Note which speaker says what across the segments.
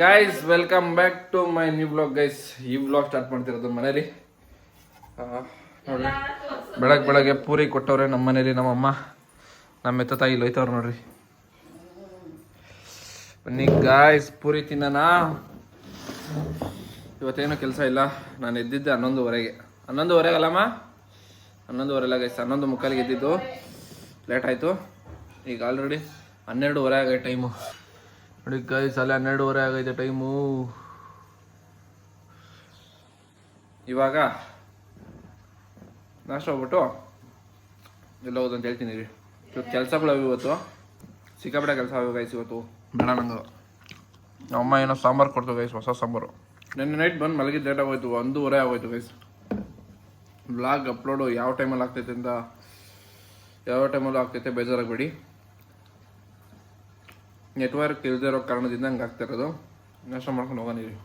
Speaker 1: Guys welcome back to my new blog guys. ಈ blog start ಮಾಡ್ತಿರೋದು ಮನೇಲಿ. ನೋಡ್ರಿ ಬೆಳಗ್ಗೆ ಪೂರಿ ಕೊಟ್ಟವ್ರೆ ನಮ್ಮ ಮನೇಲಿ. ನಮ್ಮಮ್ಮ ನಮ್ಮ ಎತ್ತ ತಾಯಿ ಇಲ್ಲಿ ಹೋಯ್ತವ್ರು ನೋಡ್ರಿ. ಬನ್ನಿ ಗಾಯ್ಸ್ ಪೂರಿ ತಿನ್ನೋಣ. ಇವತ್ತೇನು ಕೆಲಸ ಇಲ್ಲ. ನಾನು ಎದ್ದಿದ್ದೆ 11:30. 11:30 ಅಲ್ಲಮ್ಮ, 11:30 ಗೈಸ್, 11:45 ಎದ್ದಿದ್ದು. ಲೇಟ್ ಆಯಿತು. ಈಗ ಆಲ್ರೆಡಿ 12:30 ಆಗೈತೆ ಟೈಮು. ನೋಡಿ ಗೈಸ್, ಅಲ್ಲಿ 12:30 ಆಗೈತೆ ಟೈಮು. ಇವಾಗ ನಾಷ್ಟ ಹೋಗ್ಬಿಟ್ಟು ಎಲ್ಲ ಹೋದಂತ ಹೇಳ್ತೀನಿ ರೀ. ಇವತ್ತು ಕೆಲಸಗಳು ಇವತ್ತು ಸಿಕ್ಕಾಪಟ್ಟೆ ಕೆಲಸ ಆಗಿ ಗೈಸ್. ಇವತ್ತು ಬೇಡ ನಂಗೆ. ನಮ್ಮಮ್ಮ ಏನೋ ಸಾಂಬಾರು ಕೊಡ್ತು ಗೈಸ್, ಹೊಸ ಸಾಂಬಾರು. ನೆನ್ನೆ ನೈಟ್ ಬಂದು ಮಲಗಿದ್ದು ಲೇಟ್ ಆಗೋಯ್ತು, 1:30 ಆಗೋಯ್ತು ಗೈಸ್. ಬ್ಲಾಗ್ ಅಪ್ಲೋಡು ಯಾವ ಟೈಮಲ್ಲಿ ಆಗ್ತೈತೆ ಅಂತ, ಯಾವ ಟೈಮಲ್ಲೂ ಆಗ್ತೈತೆ, ಬೇಜಾರಾಗಬೇಡಿ. ನೆಟ್ವರ್ಕ್ ಇಲ್ಲದೆ ಇರೋ ಕಾರಣದಿಂದ ಹಂಗೆ ಆಗ್ತಿರೋದು. ನಾಷ್ಟ ಮಾಡ್ಕೊಂಡು ಹೋಗೋಣ ರೀ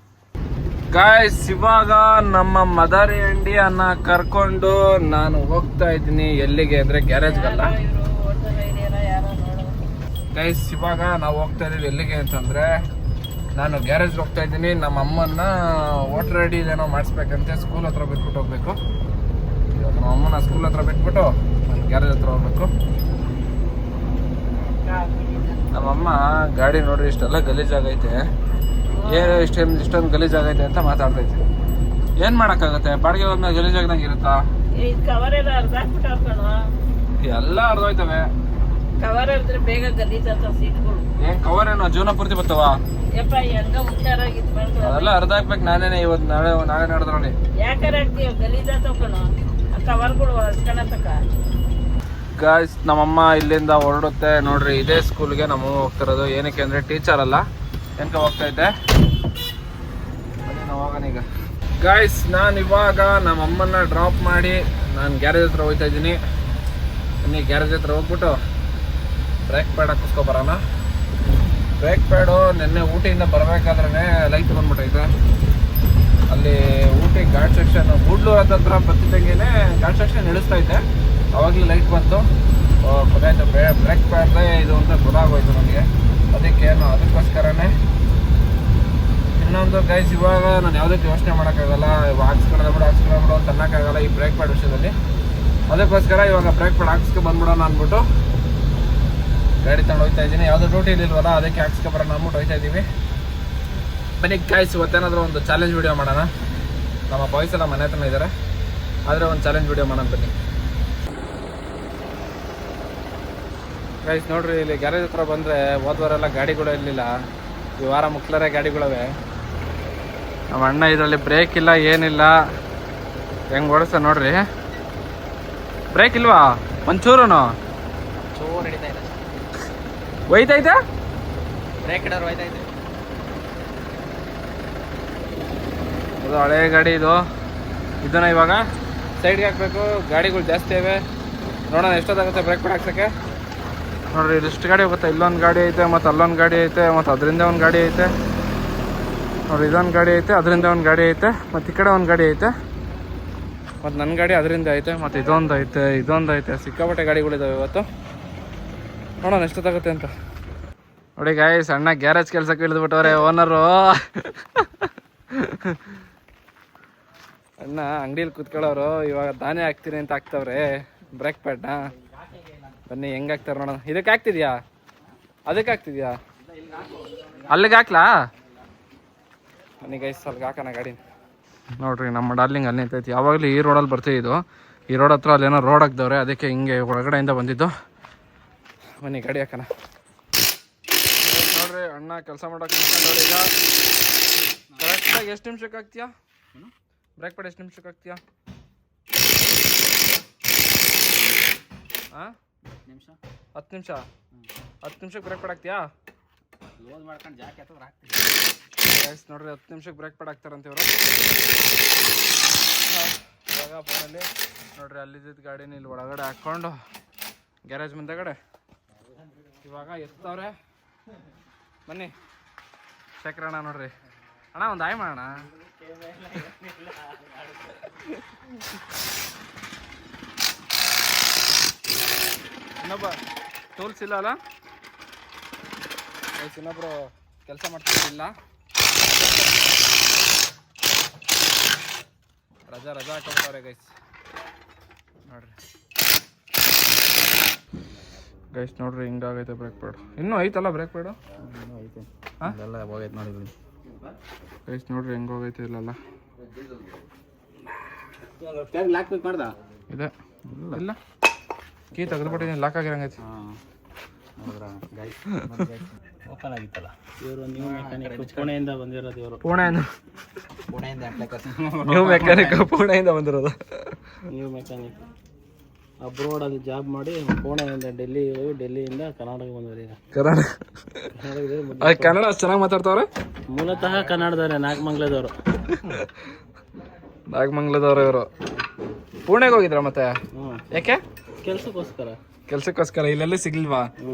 Speaker 1: ಗಾಯ್ಸ್. ಇವಾಗ ನಮ್ಮ ಮದರ್ ಇಂಡಿಯನ್ನ ಕರ್ಕೊಂಡು ನಾನು ಹೋಗ್ತಾ ಇದ್ದೀನಿ. ಎಲ್ಲಿಗೆ ಅಂದರೆ ಗ್ಯಾರೇಜ್ಗಲ್ಲ ಗೈಸ್. ಇವಾಗ ನಾವು ಹೋಗ್ತಾ ಇದ್ದೀವಿ ಎಲ್ಲಿಗೆ ಅಂತಂದರೆ, ನಾನು ಗ್ಯಾರೇಜ್ಗೆ ಹೋಗ್ತಾ ಇದ್ದೀನಿ. ನಮ್ಮ ಅಮ್ಮನ್ನ ವೋಟರ್ ಐ ಡಿ ಏನೋ ಮಾಡಿಸ್ಬೇಕಂತೆ. ಸ್ಕೂಲ್ ಹತ್ರ ಬಿಟ್ಬಿಟ್ಟು ಹೋಗ್ಬೇಕು. ಇವಾಗ ನಮ್ಮ ಅಮ್ಮನ ಸ್ಕೂಲ್ ಹತ್ರ ಬಿಟ್ಬಿಟ್ಟು ನಾನು ಗ್ಯಾರೇಜ್ ಹತ್ರ ಹೋಗ್ಬೇಕು. ನಮ್ಮಮ್ಮ ಗಾಡಿ ನೋಡ್ರಿ ಇಷ್ಟೆಲ್ಲ ಗಲೀಜಾಗೈತೆ, ಏನು ಇಷ್ಟೊಂದು ಗಲೀಜಾಗೈತೆ ಅಂತ ಮಾತಾಡ್ತೈತೆ. ಏನು ಮಾಡೋಕ್ಕಾಗತ್ತೆ, ಬಾಡಿಗೆ ಹೋದ್ಮೇಲೆ ಗಲೀಜಾಗ್ದಂಗೆ ಇರುತ್ತಾ? ಎಲ್ಲ ಅರ್ಧೋಯ್ತವೆ.
Speaker 2: ಕವರ್ ಇದ್ರೆ ಬೇಗ ಗಲೀಜಾಗ್ತಾವ ಸೀಟ್ಗಳು.
Speaker 1: ಏನ್ ಕವರ್ ಏನೋ ಜೀವನ ಪೂರ್ತಿ ಬರ್ತಾವ? ಅದೆಲ್ಲ ಅರ್ಧ ಹಾಕ್ಬೇಕು ನಾನೇನೆ ಇವತ್ತು, ನಾಳೆ ನಡೆದ್ರಲ್ಲಿ.
Speaker 2: ಯಾಕಾರ ಗಲೀಜಾಗ್ತಾವ ಕಣೋ ಕವರ್ಗಳು ಹಸ್ಕೊಳತಕ್ಕ.
Speaker 1: ಗಾಯ್ಸ್ ನಮ್ಮಮ್ಮ ಇಲ್ಲಿಂದ ಹೊರಡುತ್ತೆ ನೋಡ್ರಿ. ಇದೇ ಸ್ಕೂಲ್ಗೆ ನಮ್ಮಮ್ಮ ಹೋಗ್ತಿರೋದು. ಏನಕ್ಕೆ ಅಂದರೆ ಟೀಚರ್ ಅಲ್ಲ, ಏನಕ್ಕೆ ಹೋಗ್ತೈತೆ ನಾವು ಹೋಗೋಣ ಈಗ. ಗಾಯ್ಸ್ ನಾನು ಇವಾಗ ನಮ್ಮಮ್ಮನ್ನ ಡ್ರಾಪ್ ಮಾಡಿ ನಾನು ಗ್ಯಾರೇಜ್ ಹತ್ರ ಹೋಗ್ತಾ ಇದ್ದೀನಿ. ಬನ್ನಿ ಗ್ಯಾರೇಜ್ ಹತ್ರ ಹೋಗ್ಬಿಟ್ಟು ಬ್ರೇಕ್ ಪ್ಯಾಡ್ ಹಾಕಿಸ್ಕೊಬರೋಣ. ಬ್ರೇಕ್ ಪ್ಯಾಡು ನಿನ್ನೆ ಊಟಿಯಿಂದ ಬರಬೇಕಾದ್ರೆ ಲೈಟ್ ಬಂದ್ಬಿಟ್ಟೈತೆ. ಅಲ್ಲಿ ಊಟಿ ಘಾಟ್ ಸೆಕ್ಷನ್ ಗೂಡ್ಲೂರು ಹತ್ರ ಬರ್ತಿದ್ದಂಗೆ ಘಾಟ್ ಸೆಕ್ಷನ್ ಇಳಿಸ್ತೈತೆ. ಅವಾಗಲೂ ಲೈಟ್ ಬಂತು. ಗೊತ್ತಾಯ್ತು ಬ್ರೇಕ್ ಪ್ಯಾಡ್ದೆ ಇದು ಅಂತ ಗೊತ್ತಾಗೋಯ್ತು ನನಗೆ. ಅದಕ್ಕೋಸ್ಕರನೇ ಇನ್ನೊಂದು ಗೈಸ್, ಇವಾಗ ನಾನು ಯಾವುದಕ್ಕೆ ಯೋಚನೆ ಮಾಡೋಕ್ಕಾಗಲ್ಲ. ಹಾಕ್ಸ್ಕೊಳ್ಳೋದು ಅಂತ ಅನ್ನೋಕ್ಕಾಗಲ್ಲ ಈ ಬ್ರೇಕ್ ಪ್ಯಾಡ್ ವಿಷಯದಲ್ಲಿ. ಅದಕ್ಕೋಸ್ಕರ ಇವಾಗ ಬ್ರೇಕ್ ಪ್ಯಾಡ್ ಹಾಕ್ಸ್ಕೊ ಬಂದ್ಬಿಡೋಣ ಅಂದ್ಬಿಟ್ಟು ಗಾಡಿ ತಗೊಂಡು ಹೋಗ್ತಾ ಇದ್ದೀನಿ. ಯಾವುದೋ ಡ್ಯೂಟಿ ಇಲ್ವಲ್ಲ, ಅದಕ್ಕೆ ಹಾಕ್ಸ್ಕೊಬರೋಣ ಅಂದ್ಬಿಟ್ಟು ಹೋಗ್ತಾ ಇದ್ದೀವಿ. ಬನ್ನಿ ಗೈಸ್, ಇವತ್ತೇನಾದರೂ ಒಂದು ಚಾಲೆಂಜ್ ವೀಡಿಯೋ ಮಾಡೋಣ. ನಮ್ಮ ಬಾಯ್ಸ್ ಎಲ್ಲ ಮನೆ ಹತ್ರನೇ ಇದ್ದಾರೆ, ಆದರೆ ಒಂದು ಚಾಲೆಂಜ್ ವೀಡಿಯೋ ಮಾಡೋಣ ಬನ್ನಿ ಗೈಸ್. ನೋಡ್ರಿ ಇಲ್ಲಿ ಗ್ಯಾರೇಜ್ ಹತ್ರ ಬಂದರೆ ಹೋದ್ವಾರೆಲ್ಲ ಗಾಡಿಗಳು ಇರಲಿಲ್ಲ, ಈ ವಾರ ಮುಕ್ಲರೇ ಗಾಡಿಗಳವೆ. ನಮ್ಮ ಅಣ್ಣ ಇದರಲ್ಲಿ ಬ್ರೇಕ್ ಇಲ್ಲ ಏನಿಲ್ಲ, ಹೆಂಗೆ ಓಡಿಸ್ತ ನೋಡ್ರಿ. ಬ್ರೇಕ್ ಇಲ್ವಾ ಒಂಚೂರು? ಒಯ್ತೈತೆ
Speaker 2: ಬ್ರೇಕ್ ಹಿಡೋರು ಹೋಯ್ತೈತೆ.
Speaker 1: ಅದು ಹಳೆ ಗಾಡಿ ಇದು. ಇದನ್ನ ಇವಾಗ ಸೈಡ್ಗೆ ಹಾಕಬೇಕು. ಗಾಡಿಗಳು ಜಾಸ್ತಿ ಇವೆ, ನೋಡೋಣ ಎಷ್ಟೊತ್ತಾಗುತ್ತೆ ಬ್ರೇಕ್ ಪ್ಯಾಡ್ ಹಾಕ್ಸೋಕ್ಕೆ. ನೋಡ್ರಿ ಇಷ್ಟು ಗಾಡಿ ಹೋಗುತ್ತೆ. ಇಲ್ಲೊಂದು ಗಾಡಿ ಐತೆ, ಮತ್ತು ಅಲ್ಲೊಂದು ಗಾಡಿ ಐತೆ, ಮತ್ತು ಅದರಿಂದ ಒಂದು ಗಾಡಿ ಐತೆ. ನೋಡ್ರಿ ಇದೊಂದು ಗಾಡಿ ಐತೆ, ಅದರಿಂದ ಒಂದು ಗಾಡಿ ಐತೆ, ಮತ್ತು ಈ ಕಡೆ ಒಂದು ಗಾಡಿ ಐತೆ, ಮತ್ತು ನನ್ನ ಗಾಡಿ ಅದರಿಂದ ಐತೆ, ಮತ್ತು ಇದೊಂದು ಐತೆ. ಸಿಕ್ಕಾಪಟ್ಟೆ ಗಾಡಿಗಳಿದ್ದಾವೆ ಇವತ್ತು. ನೋಡೋಣ ಎಷ್ಟೊತ್ತಾಗುತ್ತೆ ಅಂತ. ನೋಡಿ ಗಾಯ್ಸ್, ಅಣ್ಣ ಗ್ಯಾರೇಜ್ ಕೆಲಸಕ್ಕೆ ಇಳಿದ್ಬಿಟ್ಟವ್ರೆ ಓನರು. ಅಣ್ಣ ಅಂಗಡಿಯಲ್ಲಿ ಕೂತ್ಕೊಳ್ಳೋರು ಇವಾಗ ದಾನೆ ಹಾಕ್ತೀನಿ ಅಂತ ಹಾಕ್ತವ್ರೆ ಬ್ರೇಕ್ ಪ್ಯಾಡ್ನ. ಬನ್ನಿ ಹೆಂಗೆ ಹಾಕ್ತಾರೆ ನೋಡೋಣ. ಇದಕ್ಕೆ ಹಾಕ್ತಿದ್ಯಾ, ಅದಕ್ಕೆ ಹಾಕ್ತಿದ್ಯಾ? ಅಲ್ಲಿಗೆ ಹಾಕ್ಲಾ? ಬನ್ನಿ ಗೈಸ್ ಅಲ್ಲಿಗೆ ಹಾಕೋಣ ಗಾಡಿ. ನೋಡ್ರಿ ನಮ್ಮ ಡಾರ್ಲಿಂಗ್ ಅಲ್ಲಿ ನಿಂತೈತಿ. ಯಾವಾಗಲೂ ಈ ರೋಡಲ್ಲಿ ಬರ್ತಿದ್ದು, ಈ ರೋಡ್ ಹತ್ರ ಅಲ್ಲೇನೋ ರೋಡ್ ಹಾಕ್ದವ್ರೆ, ಅದಕ್ಕೆ ಹಿಂಗೆ ಒಳಗಡೆಯಿಂದ ಬಂದಿದ್ದು. ಬನ್ನಿ ಗಾಡಿ ಹಾಕೋಣ. ನೋಡ್ರಿ ಅಣ್ಣ ಕೆಲಸ ಮಾಡೋಕೆ ನಿಂತ್ಕೊಂಡವ್ರು. ಈಗ ಕರೆಕ್ಟಾಗಿ ಎಷ್ಟು ನಿಮಿಷಕ್ಕೆ ಹಾಕ್ತೀಯಾ ಬ್ರೇಕ್ ಪ್ಯಾಡ್? ಎಷ್ಟು ನಿಮಿಷಕ್ಕೆ ಹಾಕ್ತೀಯಾ? 10 ನಿಮಿಷ. 10 ನಿಮಿಷಕ್ಕೆ ಬ್ರೇಕ್ ಪ್ಯಾಡ್ ಹಾಕ್ತೀಯಾ?
Speaker 2: ಲೋಡ್ ಮಾಡ್ಕೊಂಡು ಜಾಕೆ ಹತ್ತಿರ ಹಾಕ್ತೀವಿ
Speaker 1: ಗೈಸ್. ನೋಡ್ರಿ 10 ನಿಮಿಷಕ್ಕೆ ಬ್ರೇಕ್ ಪ್ಯಾಡ್ ಹಾಕ್ತಾರಂತ ಇವರು. ಇವಾಗ ಫೋನಲ್ಲಿ ನೋಡ್ರಿ ಅಲ್ಲಿದ್ದ ಗಾಡಿನ ಇಲ್ಲಿ ಒಳಗಡೆ ಹಾಕ್ಕೊಂಡು ಗ್ಯಾರೇಜ್ ಮುಂದೆಗಡೆ ಇವಾಗ ಎತ್ತವ್ರೆ. ಬನ್ನಿ ಶೇಖರಣ್ಣ ನೋಡ್ರಿ. ಅಣ್ಣ ಒಂದು ಆಯ್ ಮಾಡೋಣ. ಇನ್ನೊಬ್ಬ ಟೂಲ್ಸ್ ಇಲ್ಲ ಅಲ್ಲ? ಗೈಸ್ ಇನ್ನೊಬ್ರು ಕೆಲಸ ಮಾಡ್ತಿಲ್ಲ, ರಜಾ ಹಾಕೊಂಡ್ರೆ ಗೈಸ್. ನೋಡ್ರಿ ಗೈಸ್, ನೋಡ್ರಿ ಹಿಂಗಾಗೈತೆ ಬ್ರೇಕ್ ಪ್ಯಾಡ್. ಇನ್ನೂ ಐತಲ್ಲ ಬ್ರೇಕ್ ಪ್ಯಾಡು?
Speaker 2: ಐತೆ.
Speaker 1: ಹಾಂ
Speaker 2: ಎಲ್ಲ ಹೋಗೈತೆ ನೋಡಿ
Speaker 1: ಗೈಸ್, ನೋಡ್ರಿ ಹೆಂಗೆ ಹೋಗೈತೆ ಇಲ್ಲೆಲ್ಲ.
Speaker 2: ಲಾಕ್ ಬೇಕು ಮಾಡ್ದ
Speaker 1: ಇದೆ ಇಲ್ಲ, ಕೀ ತೆಗೆದುಬಿಟ್ಟಿದ್ದೀನಿ, ಲಾಕ್ ಆಗಿರಂಗೈತಿ.
Speaker 2: ಓಪನ್ ಆಗಿತ್ತಲ್ಲ. ಇವರು ನ್ಯೂ ಮೆಕ್ಯಾನಿಕ್ ಪುಣೆಯಿಂದ ಬಂದಿರೋದು. ಇವರು
Speaker 1: ಪುಣೆಯಿಂದ
Speaker 2: ನ್ಯೂ
Speaker 1: ಮೆಕ್ಯಾನಿಕ್ ಪುಣೆಯಿಂದ ಬಂದಿರೋದು.
Speaker 2: ನ್ಯೂ ಮೆಕ್ಯಾನಿಕ್ ಅಬ್ರೋಡಲ್ಲಿ ಜಾಬ್ ಮಾಡಿ ಪುಣೆಯಿಂದ ಡೆಲ್ಲಿಯಿಂದ ಕರ್ನಾಟಕ ಬಂದವರು. ಈಗ
Speaker 1: ಕನ್ನಡ ಅಷ್ಟು ಚೆನ್ನಾಗಿ ಮಾತಾಡ್ತವ್ರೆ.
Speaker 2: ಮೂಲತಃ ಕನ್ನಡದವ್ರೆ, ನಾಗಮಂಗ್ಲದವರು.
Speaker 1: ನಾಗಮಂಗ್ಲದವ್ರು ಇವರು. ಪುಣೆಗೆ ಹೋಗಿದ್ರ ಮತ್ತೆ? ಯಾಕೆ? ಕೆಲ್ಸಕ್ಕೋಸ್ಕರ. ಇಲ್ಲೆಲ್ಲಿ ಸಿಗ್ಲಿಲ್ವಾ?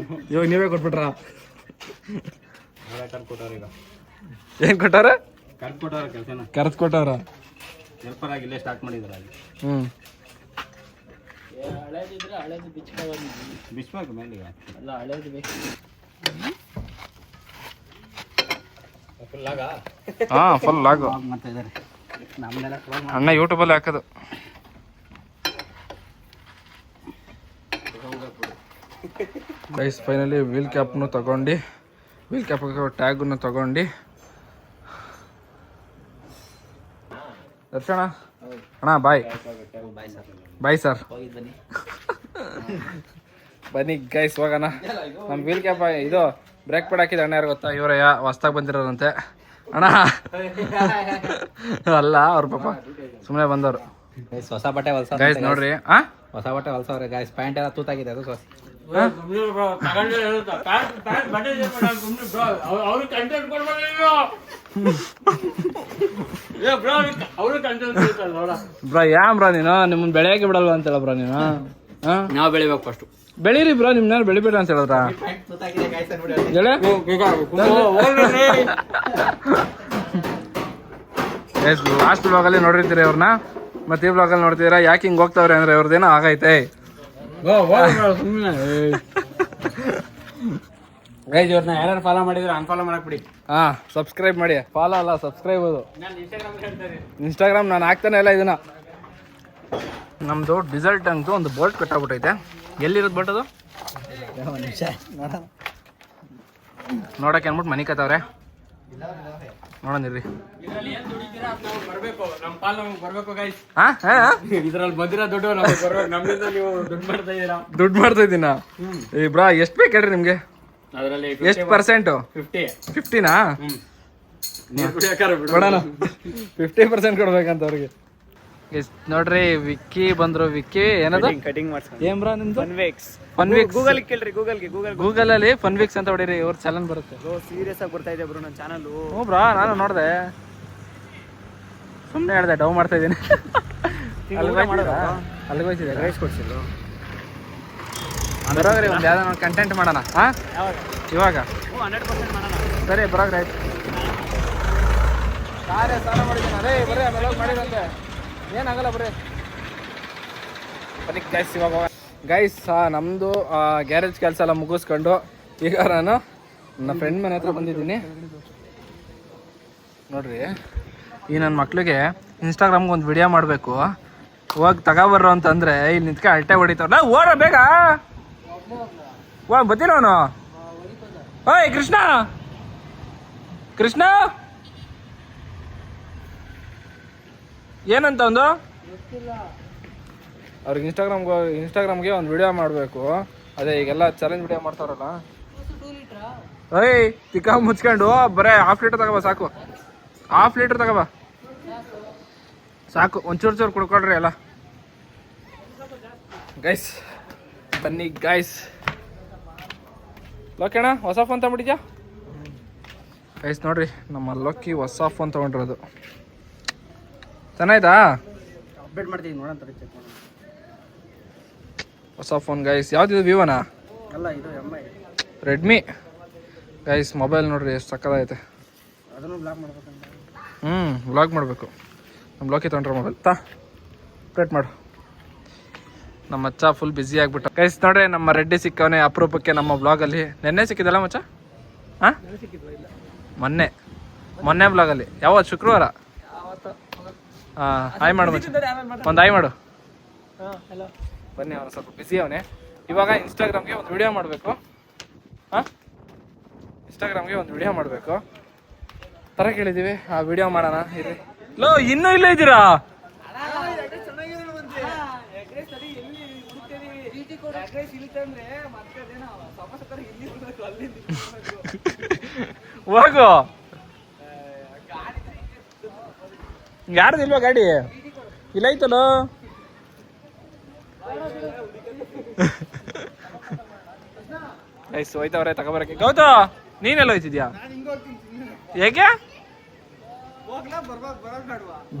Speaker 1: ಇವಾಗ ನೀವೇ ಕೊಟ್ಬಿಟ್ರ? ಏನ್ ಕೊಟ್ಟಾರ? ಕರ್ದು ಕೊಟ್ಟವ್ರ.
Speaker 2: ಇಲ್ಲೇ ಸ್ಟಾರ್ಟ್ ಮಾಡಿದ್ರ. ಹಳೇದಿದ್ರೆ ಹಳೇದು ಬಿಚ್ಚಬೇಕು ಮೇಲಿಗೆ ಅಲ್ಲ, ಹಳೇದು ಬೇಕು.
Speaker 1: ಫುಲ್ ಲಾಗು. ಅಣ್ಣ ಯೂಟ್ಯೂಬಲ್ಲಿ ಹಾಕೋದು. ಗೈಸ್ ಫೈನಲಿ ವೀಲ್ ಕ್ಯಾಪ್ನು ತಗೊಂಡು, ವೀಲ್ ಕ್ಯಾಪ್ ಟ್ಯಾಗನ್ನು ತಗೊಂಡು, ದರ್ಶನ ಅಣ್ಣ ಬಾಯ್ ಬಾಯ್ ಸರ್. ಬನ್ನಿ ಗೈಸ್ ಹೋಗೋಣ. ನಮ್ಮ ವೀಲ್ ಕ್ಯಾಪ್ ಇದು ಬ್ರೇಕ್ ಪ್ಯಾಡ್ ಹಾಕಿದ ಅಣ್ಣ ಯಾರು ಗೊತ್ತಾ? ಇವರಯ್ಯ ಹೊಸ್ದಾಗಿ ಬಂದಿರೋರಂತೆ ಅಣ್ಣ. ಅಲ್ಲ ಅವ್ರ ಪಾಪ ಸುಮ್ಮನೆ ಬಂದವರು.
Speaker 2: ಹೊಸ ಬಟ್ಟೆ ಹೊಲ್ಸ
Speaker 1: ಗೈಸ್ ನೋಡ್ರಿ,
Speaker 2: ಹೊಸ ಬಟ್ಟೆ ಹೊಲ್ಸವ್ರೆ ಗೈಸ್. ಪ್ಯಾಂಟ್ ಎಲ್ಲ ತೂತಾಗಿದೆ, ಅದು
Speaker 1: ಬ್ರೋ. ಬ್ರೋ ನೀನು ನಿಮ್ಮನ್ನ ಬೆಳೆಯಕ್ಕೆ ಬಿಡಲ್ವ ಅಂತ ಹೇಳ ಬ್ರೋ ನೀನು?
Speaker 2: ನಾವು ಬೆಳಿಬೇಕು ಫಸ್ಟ್.
Speaker 1: ಬೆಳೀರಿ ಬ್ರೋ, ನಿಮ್ನ ಬೆಳಿಬೇಡ ಅಂತ ಹೇಳಿದ್ರ? ಲಾಸ್ಟ್ ಬ್ಲಾಗಲ್ಲಿ ನೋಡಿರ್ತೀರಿ ಅವ್ರನ್ನ, ಮತ್ತೆ ಈ ಬ್ಲಾಗಲ್ಲಿ ನೋಡ್ತೀರಾ. ಯಾಕೆ ಹಿಂಗೆ ಹೋಗ್ತಾವ್ರೆ ಅಂದ್ರೆ ಅವ್ರದ್ದೇನೋ ಆಗೈತೆ.
Speaker 2: ಗೈಸ್ ಇವ್ರನ್ನ ಯಾರು ಫಾಲೋ ಮಾಡಿದ್ರೆ ಅನ್ಫಾಲೋ ಮಾಡಕ್ ಬಿಡಿ.
Speaker 1: ಸಬ್ಸ್ಕ್ರೈಬ್ ಮಾಡಿ. ಫಾಲೋ ಅಲ್ಲ, ಸಬ್ಸ್ಕ್ರೈಬ್. ಅದು ಇನ್ಸ್ಟಾಗ್ರಾಮ್ ನಾನು ಹಾಕ್ತಾನೆ ಇಲ್ಲ ಇದನ್ನ. ನಮ್ಮದು ಡೀಸೆಲ್ ಟ್ಯಾಂಕ್ದು ಒಂದು ಬೋಲ್ಟ್ ಕಟ್ಟಾಗ್ಬಿಟ್ಟೈತೆ. ಎಲ್ಲಿರೋದು ಬೋಲ್ಟ್ ಅದು? ನೋಡಕ್ಕೆ ಅಂದ್ಬಿಟ್ಟು ಮನೆ ಕತ್ತವ್ರೆ, ನೋಡೋಣಿರ್ರಿ. ದುಡ್ಡು ಮಾಡ್ತಾ ಇದ್ದೀನ ಬ್ರಾ. ಎಷ್ಟು ಬೇಕು ಹೇಳ್ರಿ ನಿಮ್ಗೆ? ಎಷ್ಟು ಪರ್ಸೆಂಟು? 50ನಾ? ಕೊಡೋಣ. 50% ಕೊಡ್ಬೇಕಂತ ಅವ್ರಿಗೆ. ನೋಡ್ರಿ ವಿಕ್ಕಿ ಬಂದ್ರು. ವಿಕ್ಕಿ ಏನದು?
Speaker 2: ಕಟಿಂಗ್
Speaker 1: ಏನ್ ಬ್ರಾ ನಿಮ್ದು?
Speaker 2: Fun weeks. ಗೂಗಲ್ ಕೇಳ್ರಿ,
Speaker 1: ಗೂಗಲ್ ಅಲ್ಲಿ ಫನ್ ವೀಕ್ಸ್ ಅಂತ ಹೊಡೀರಿ, ಇವ್ರ ಚಾನಲ್ ಬರುತ್ತೆ.
Speaker 2: ಸೀರಿಯಸ್ ಆಗಿ ಬರ್ತಾ ಇದೆ ಬ್ರೋ ನನ್ನ ಚಾನಲ್.
Speaker 1: ಹ್ಞೂ ಬ್ರಾ, ನಾನು ನೋಡಿದೆ, ಸುಮ್ಮನೆ ಹೇಳಿದೆ, ಡವ್ ಮಾಡ್ತಾ ಇದ್ದೀನಿ. ಅಲ್ಲಿಗೆ ಹೋಯ್ತಿದೆ.
Speaker 2: ರೈಸ್ ಕೊಡ್ಸಿದ್ರು
Speaker 1: ಬರೋಗ್ರಿ, ಒಂದು ಯಾವ್ದೋ ಕಂಟೆಂಟ್ ಮಾಡೋಣ. ಇವಾಗ
Speaker 2: 100% ಮಾಡೋಣ.
Speaker 1: ಸರಿ ಬರೋಗ್ರಿ, ಆಯ್ತು. ಸಾಲ ಮಾಡಿದ್ದೀನಿ. ಅದೇ ಬರ್ರಿ, ಆಮೇಲೆ ಹೋಗಿ ಮಾಡಿರಂತೆ. ಏನಾಗಲ್ಲ ಬರ್ರಿ. ಬನ್ನಿ ಗೈಸ್, ಇವಾಗ ಗೈಸ್ ನಮ್ಮದು ಗ್ಯಾರೇಜ್ ಕೆಲಸ ಎಲ್ಲ ಮುಗಿಸ್ಕೊಂಡು ಈಗ ನಾನು ನನ್ನ ಫ್ರೆಂಡ್ ಮನೆ ಹತ್ರ ಬಂದಿದ್ದೀನಿ. ನೋಡ್ರಿ, ಈ ನನ್ನ ಮಕ್ಳಿಗೆ ಇನ್ಸ್ಟಾಗ್ರಾಮ್ಗೆ ಒಂದು ವಿಡಿಯೋ ಮಾಡಬೇಕು, ಹೋಗಿ ತಗೋಬರ್ರು ಅಂತಂದರೆ ಇಲ್ಲಿ ನಿಂತ್ಕೊಂಡು ಅಲ್ಟೆ ಹೊಡಿತಾವ್ರ. ಓಡ ಬೇಗ ಬತ್ತೀರ ಅವನು. ಓಯ್ ಕೃಷ್ಣ, ಕೃಷ್ಣ ಏನಂತ ಒಂದು ಅವ್ರಿಗೆ ಇನ್ಸ್ಟಾಗ್ರಾಮ್ಗೆ ಒಂದು ವಿಡಿಯೋ ಮಾಡಬೇಕು. ಅದೇ ಈಗೆಲ್ಲ ಚಾಲೆಂಜ್ ವಿಡಿಯೋ ಮಾಡ್ತಾರಲ್ಲ. ಓಯ್ ತಿಕ್ಕ ಮುಚ್ಕೊಂಡು ಬರೇ 1/2 ಲೀಟರ್ ತಗೋಬಾ, ಸಾಕು. 1/2 ಲೀಟರ್ ತಗೋಬಾ, ಸಾಕು. ಒಂಚೂರು ಕುಡ್ಕೊಳ್ರಿ ಎಲ್ಲ. ಗೈಸ್ ಬನ್ನಿ ಗೈಸ್. ಲೋಕೇಣ ಹೊಸ ಫೋನ್ ತಗೊಂಡಿದ್ಯಾ? ಗೈಸ್ ನೋಡ್ರಿ, ನಮ್ಮ ಲೋಕಿ ಹೊಸ ಫೋನ್ ತೊಗೊಂಡಿರೋದು. ಚೆನ್ನಾಯ್ತಾ?
Speaker 2: ಅಪ್ಡೇಟ್ ಮಾಡ್ತೀನಿ ನೋಡೋಣ, ಚೆಕ್ ಮಾಡೋಣ.
Speaker 1: ಹೊಸ ಫೋನ್ ಗೈಸ್. ಯಾವ್ದಿದು? ವಿವೋನಾ?
Speaker 2: ಅಲ್ಲ, ಇದು MI
Speaker 1: ರೆಡ್ಮಿ. ಗೈಸ್ ಮೊಬೈಲ್ ನೋಡ್ರಿ ಎಷ್ಟು ಸಕ್ಕದಾಗೈತೆ.
Speaker 2: ಅದನ್ನು ಬ್ಲಾಕ್ ಮಾಡ್ಬೇಕಂತ.
Speaker 1: ವ್ಲಾಗ್ ಮಾಡಬೇಕು. ನಮ್ಮ ಲೋಕಿ ತೊಗೊಂಡ್ರೆ ಮೊಬೈಲ್ ಅಪ್ಡೇಟ್ ಮಾಡು. ನಮ್ಮ ಮಚ್ಚ ಫುಲ್ ಬ್ಯುಸಿ ಆಗಿಬಿಟ್ಟು. ಗೈಸ್ ನೋಡ್ರಿ, ನಮ್ಮ ರೆಡ್ಡಿ ಸಿಕ್ಕವನೇ ಅಪರೂಪಕ್ಕೆ ನಮ್ಮ ಬ್ಲಾಗಲ್ಲಿ. ನೆನ್ನೆ ಸಿಕ್ಕಿದಲ್ಲ ಮಚ್ಚ? ಹಾಂ ಮೊನ್ನೆ ಬ್ಲಾಗಲ್ಲಿ ಯಾವತ್ತು ಶುಕ್ರವಾರ ಹಾಂ ಹಾಯ್ ಮಾಡು ಒಂದು ಹಾಯ್ ಮಾಡು ಬನ್ನಿ ಅವನು ಸ್ವಲ್ಪ ಬಿಸಿ ಅವನೇ ಇವಾಗ ಇನ್ಸ್ಟಾಗ್ರಾಮ್ಗೆ ಒಂದು ವಿಡಿಯೋ ಮಾಡಬೇಕು ಹಾಂ ಇನ್ಸ್ಟಾಗ್ರಾಮ್ಗೆ ಒಂದು ವಿಡಿಯೋ ಮಾಡಬೇಕು ತರ ಕೇಳಿದ್ದೀವಿ ಆ ವಿಡಿಯೋ ಮಾಡೋಣ ಇರಿ ಲೋ ಇನ್ನೂ ಇಲ್ಲೇ ಇದ್ದೀರಾ ಹೋಗು ಯಾರ್ದು ಇಲ್ವಾ ಗಾಡಿ ಇಲ್ಲ ಐತಲ್ಲೋ ಐಸ್ ಹೋಯ್ತವ್ರೆ ತಗೋಬರಕ್ಕೆ ಗೌತ ನೀನೆಲ್ಲ ಹೋಯ್ತಿದ್ಯಾ ಹೇಗೆ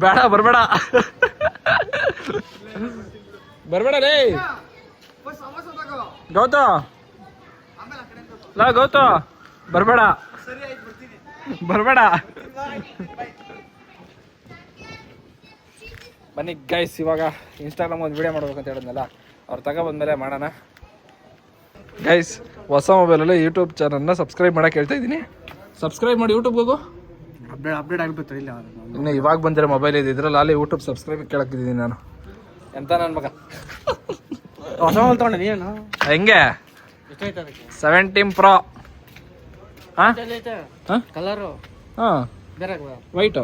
Speaker 1: ಬೇಡ ಬರ್ಬೇಡ ಬರ್ಬೇಡ ಲೇ ಗೌತ ಲಾ ಗೌತ ಬರ್ಬೇಡ ಬರ್ಬೇಡ ಬನ್ನಿ ಗೈಸ್ ಇವಾಗ ಇನ್ಸ್ಟಾಗ್ರಾಮ್ ಒಂದು ವಿಡಿಯೋ ಮಾಡ್ಬೇಕು ಅಂತ ಹೇಳಿದ್ನಲ್ಲ ಅವ್ರು ತಗೊಬಂದ್ಮೇಲೆ ಮಾಡೋಣ ಗೈಸ್ ಹೊಸ ಮೊಬೈಲಲ್ಲಿ ಯೂಟ್ಯೂಬ್ ಚಾನಲ್ನ ಸಬ್ಸ್ಕ್ರೈಬ್ ಮಾಡಕ್ಕೆ ಹೇಳ್ತಾ ಇದ್ದೀನಿ ಸಬ್ಸ್ಕ್ರೈಬ್ ಮಾಡಿ ಯೂಟ್ಯೂಬ್ಗೆ ಹೋಗು
Speaker 2: ಅಪ್ಡೇಟ್ ಆಗ್ಬೇಕು ಇಲ್ಲ
Speaker 1: ಇನ್ನು ಇವಾಗ ಬಂದಿರೋ ಮೊಬೈಲ್ ಇದೆ ಇದ್ರಲ್ಲಿ ಅಲ್ಲಿ ಯೂಟ್ಯೂಬ್ ಸಬ್ಸ್ಕ್ರೈಬ್ ಕೇಳಕ್ಕಿದ್ದೀನಿ ನಾನು ಎಂತ ನನ್ನ ಮಗ
Speaker 2: ಹೊಸ ಮೊಬೈಲ್ ತೊಗೊಂಡೆ ನೀನು
Speaker 1: ಹೆಂಗೆ
Speaker 2: ಎಷ್ಟಾಯ್ತು ಅದಕ್ಕೆ
Speaker 1: 17 Pro ಹಾಂ ಹಾಂ
Speaker 2: ಕಲರು
Speaker 1: ಹಾಂ
Speaker 2: ಬೇರೆ
Speaker 1: ವೈಟು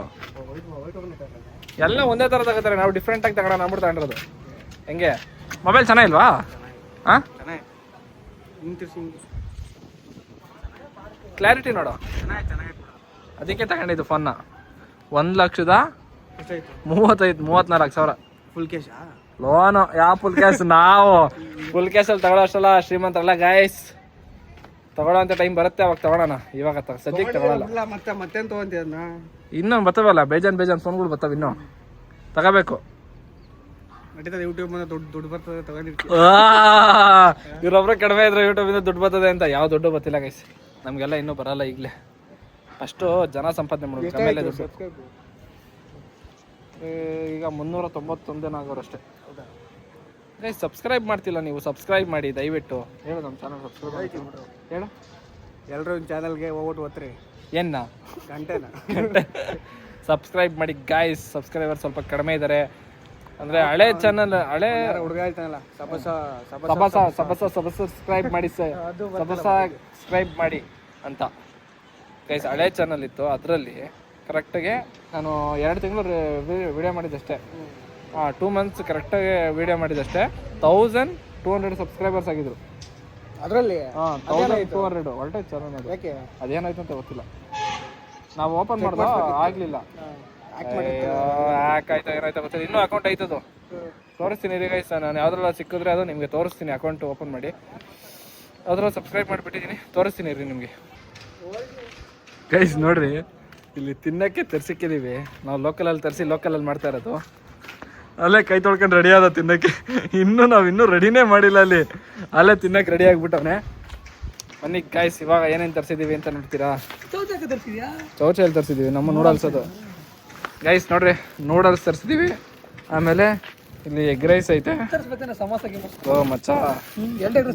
Speaker 1: ಎಲ್ಲ ಒಂದೇ ಥರ ತಗೋತಾರೆ ನಾವು ಡಿಫ್ರೆಂಟಾಗಿ ತಗೊಳ್ಳೋಣ ಅಂದ್ಬಿಟ್ಟು ತಗೊಂಡಿರೋದು ಹೆಂಗೆ ಮೊಬೈಲ್ ಚೆನ್ನಾಗಿಲ್ವಾ ಹಾಂ
Speaker 2: ಚೆನ್ನಾಗಿ
Speaker 1: ಕ್ಲಾರಿಟಿ ನೋಡು ಅದಕ್ಕೆ ತಗೊಂಡಿದ್ದು ಫೋನ್ನ 1,35,34,000
Speaker 2: ಫುಲ್ ಕ್ಯಾಶಾ
Speaker 1: ಲೋನು ಯಾವ ಫುಲ್ ಕ್ಯಾಶ್ ನಾವು ಫುಲ್ ಕ್ಯಾಶಲ್ಲಿ ತಗೊಳ್ಳೋ ಅಷ್ಟಲ್ಲ ಶ್ರೀಮಂತರಲ್ಲ ಗಾಯ್ಸ್ ತಗೊಳ್ಳೋ ಅಂತ ಟೈಮ್ ಬರುತ್ತೆ ಅವಾಗ ತಗೊಳ್ಳೋಣ ಇವಾಗ ಸದ್ಯಕ್ಕೆ ತಗೊಳ್ಳಲ್ಲ
Speaker 2: ಮತ್ತೇನು ತೊಗೊಂತೀಯನ್ನ
Speaker 1: ಇನ್ನೂ ಬರ್ತವಲ್ಲ ಬೇಜಾನ್ ಫೋನ್ಗಳು ಬರ್ತಾವೆ ಇನ್ನೂ ತಗೋಬೇಕು
Speaker 2: ನಡೀತದೆ ಯೂಟ್ಯೂಬ್ ದುಡ್ಡು ಬರ್ತದೆ ತಗೊಂಡಿರ್ತೀವಿ
Speaker 1: ಇವ್ರೊಬ್ರು ಕಡಿಮೆ ಇದ್ರೆ ಯೂಟ್ಯೂಬಿಂದ ದುಡ್ಡು ಬರ್ತದೆ ಅಂತ ಯಾವ ದುಡ್ಡು ಬರ್ತಿಲ್ಲ ಗೈಸ್ ನಮಗೆಲ್ಲ ಇನ್ನೂ ಬರಲ್ಲ ಈಗಲೇ ಅಷ್ಟು ಜನ ಸಂಪಾದನೆ ಮಾಡಬೇಕು ಆಮೇಲೆ ದುಡ್ಡು ಈಗ 391 ಆಗೋರು ಅಷ್ಟೇ ಗೈಸ್ ಸಬ್ಸ್ಕ್ರೈಬ್ ಮಾಡ್ತಿಲ್ಲ ನೀವು ಸಬ್ಸ್ಕ್ರೈಬ್ ಮಾಡಿ ದಯವಿಟ್ಟು ಹೇಳು ನಮ್ಮ ಚಾನಲ್ ಸಬ್ಸ್ಕ್ರೈಬ್ ಹೇಳು
Speaker 2: ಎಲ್ಲರೂ ಚಾನಲ್ಗೆ ಹೋಗ್ಬಿಟ್ಟು ಓದ್ರಿ
Speaker 1: ಏನ
Speaker 2: ಗಂಟೆನ
Speaker 1: ಸಬ್ಸ್ಕ್ರೈಬ್ ಮಾಡಿ ಗಾಯ್ಸ್ ಸಬ್ಸ್ಕ್ರೈಬರ್ ಸ್ವಲ್ಪ ಕಡಿಮೆ ಇದ್ದಾರೆ ಅಂದ್ರೆ ಹಳೆ ಚಾನಲ್ ಹಳೆ
Speaker 2: ಹುಡುಗ ಹೇಳ್ತಾನಲ್ಲ
Speaker 1: ಸಬ್ಸ್ಕ್ರೈಬ್ ಮಾಡಿ ಸಬ್ಸ್ಕ್ರೈಬ್ ಮಾಡಿ ಅಂತ ಗೈಸ್ ಹಳೆ ಚಾನಲ್ ಇತ್ತು ಅದರಲ್ಲಿ ಕರೆಕ್ಟಾಗಿ ನಾನು 2 ತಿಂಗಳು ವಿಡಿಯೋ ಮಾಡಿದ್ದಷ್ಟೇ 2 ಮಂತ್ಸ್ ಕರೆಕ್ಟಾಗಿ ವಿಡಿಯೋ ಮಾಡಿದ್ದಷ್ಟೇ 1200 ಸಬ್ಸ್ಕ್ರೈಬರ್ಸ್ ಆಗಿದ್ರು
Speaker 2: ಅದರಲ್ಲಿ
Speaker 1: 1200 ಒಳ್ಳೆ ಚಾನಲ್ ಅದು
Speaker 2: ಯಾಕೆ
Speaker 1: ಅದೇನಾಯ್ತು ಅಂತ ಗೊತ್ತಿಲ್ಲ ನಾವು ಓಪನ್ ಮಾಡ್ದೋ ಆಗ್ಲಿಲ್ಲ ಯಾಕಾಯ್ತು ಏನಾಯ್ತು ಗೊತ್ತಿಲ್ಲ ಇನ್ನೂ ಅಕೌಂಟ್ ಐತದು ತೋರಿಸ್ತೀನಿ ರೀ ಗೈಸ್ ನಾನು ಯಾವ್ದ್ರಲ್ಲ ಸಿಕ್ಕಿದ್ರೆ ಅದು ನಿಮಗೆ ತೋರಿಸ್ತೀನಿ ಅಕೌಂಟ್ ಓಪನ್ ಮಾಡಿ ಅದ್ರಲ್ಲಿ ಸಬ್ಸ್ಕ್ರೈಬ್ ಮಾಡಿಬಿಟ್ಟಿದ್ದೀನಿ ತೋರಿಸ್ತೀನಿ ರೀ ನಿಮಗೆ ಗೈಸ್ ನೋಡ್ರಿ ಇಲ್ಲಿ ತಿನ್ನಕ್ಕೆ ತರ್ಸಿಕ್ಕಿದೀವಿ ನಾವು ಲೋಕಲಲ್ಲಿ ತರಿಸಿ ಲೋಕಲಲ್ಲಿ ಮಾಡ್ತಾ ಇರೋದು ಅಲ್ಲೇ ಕೈ ತೊಳ್ಕೊಂಡು ರೆಡಿ ಆದ ತಿನ್ನಕ್ಕೆ ಇನ್ನೂ ರೆಡಿನೇ ಮಾಡಿಲ್ಲ ಅಲ್ಲಿ ಅಲ್ಲೇ ತಿನ್ನಕ್ಕೆ ರೆಡಿ ಆಗಿಬಿಟ್ಟವನೆ ಬನ್ನಿ ಗೈಸ್ ಇವಾಗ ಏನೇನು ತರಿಸಿದ್ದೀವಿ ಅಂತ ನೋಡ್ತೀರಾ ಚೌಚಲ್ಲಿ ತರಿಸಿದ್ದೀವಿ ನಮ್ಮ ನೂಡಲ್ಸ್ ಅದು ಗೈಸ್ ನೋಡ್ರಿ ನೂಡಲ್ಸ್ ತರಿಸಿದ್ದೀವಿ ಆಮೇಲೆ ಇಲ್ಲಿ ಎಗ್ ರೈಸ್ ಐತೆ ಓ ಮಚ್ಚ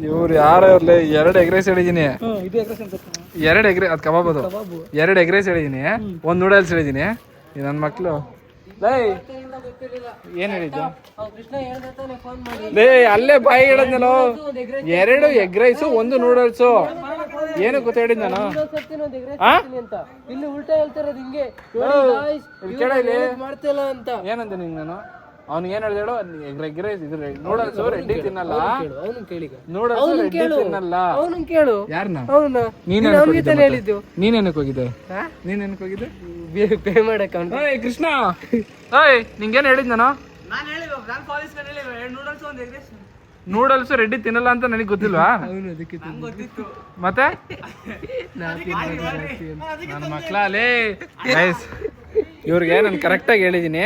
Speaker 1: ಇವ್ರು ಯಾರು ಇರ್ಲಿ 2 ಎಗ್ ರೈಸ್ ಹೇಳಿದೀನಿ 2 ಎಗ್ ಅದು ಕಬಾಬ್ ಅದು 2 ಎಗ್ ರೈಸ್ ಹೇಳಿದೀನಿ 1 ನೂಡಲ್ಸ್ ಹೇಳಿದೀನಿ ನನ್ನ ಮಕ್ಳು ಏನ್ ಹೇಳಿದ್ದು ಲೇ ಅಲ್ಲೇ ಬಾಯಿ ಹೇಳಿದ್ನಲ್ಲೋ 2 ಎಗ್ ರೈಸು 1 ನೂಡಲ್ಸು ಏನು ಗೊತ್ತ ಹೇಳಿದ್ ನಾನು ಏನಂತ ನಿಂಗೆ ನಾನು ಅವ್ನಿಗೆ ಏನ್ ಹೇಳ್ದೇಳು ಎಗ್ ರೈಸ್ ಇದ್ರೆ ನೂಡಲ್ಸ್ ರೆಡ್ಡಿ ತಿನ್ನಲ್ಲ ನೂಡಲ್ಸ್ ರೆಡ್ಡಿ ತಿನ್ನಲ್ಲ ಯಾರನ್ನ ನೀನೇನಕ್ಕೆ ಹೋಗಿದ್ದೆ
Speaker 2: ಪೇ ಮಾಡಕ್
Speaker 1: ಕೃಷ್ಣ ಓಯ್ ನಿಂಗೇನು ಹೇಳಿದ್ ನಾನು ನೂಡಲ್ಸ್ ರೆಡ್ಡಿ ತಿನ್ನಲ್ಲ ಅಂತ ನನಗೆ ಗೊತ್ತಿಲ್ವಾ ಮತ್ತೆ ನನ್ನ ಮಕ್ಳಲ್ಲಿ ಗೈಸ್ ಇವ್ರಿಗೆ ನಾನು ಕರೆಕ್ಟಾಗಿ ಹೇಳಿದ್ದೀನಿ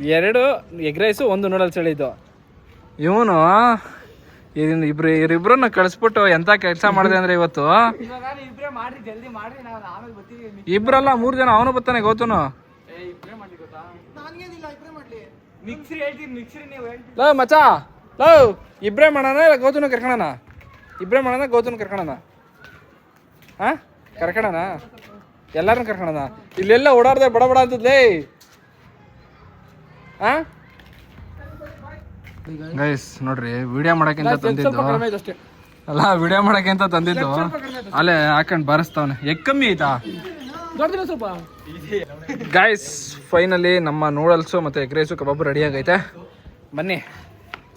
Speaker 1: 2 ಎಗ್ ರೈಸು 1 ನೂಡಲ್ಸ್ ಹೇಳಿದ್ದು ಇವನು ಇವರಿಬ್ರನ್ನ ಕಳಿಸ್ಬಿಟ್ಟು ಎಂತ ಕೆಲಸ ಮಾಡಿದೆ ಅಂದ್ರೆ ಇವತ್ತು ಇಬ್ರಲ್ಲ 3 ಜನ ಅವನು ಬರ್ತಾನೆ ಗೌತನು ಲೋ ಮಚ ಲೋ ಇಬ್ರೇ ಮಾಡೋಣ ಇಲ್ಲ ಗೌತನು ಕರ್ಕೊಳೋಣ ಇಬ್ರೇ ಮಾಡೋಣ ಗೌತನು ಕರ್ಕೊಳೋಣ ಹಾ ಕರ್ಕಣನ ಎಲ್ಲಾರನ್ನ ಕರ್ಕಣನ ಇಲ್ಲೆಲ್ಲ ಓಡಾಡ್ದೆ ಬಡ ಬಡ ಅಂತದ್ಲೇ. ಗೈಸ್ ನೋಡ್ರಿ ವಿಡಿಯೋ ಮಾಡಕ್ಕಿಂತ ತಂದಿದ್ದು ಅಲ್ಲ, ವಿಡಿಯೋ ಮಾಡಕ್ಕಿಂತ ತಂದಿದ್ದು ಅಲ್ಲೇ ಹಾಕೊಂಡು ಬಾರಿಸ್ತಾವನೆ. ಕಮ್ಮಿ ಆಯ್ತಾ ಸ್ವಲ್ಪ. ಗೈಸ್ ಫೈನಲಿ ನಮ್ಮ ನೂಡಲ್ಸು ಮತ್ತು ಎಗ್ ರೈಸು ಕಬಾಬು ರೆಡಿ ಆಗೈತೆ. ಬನ್ನಿ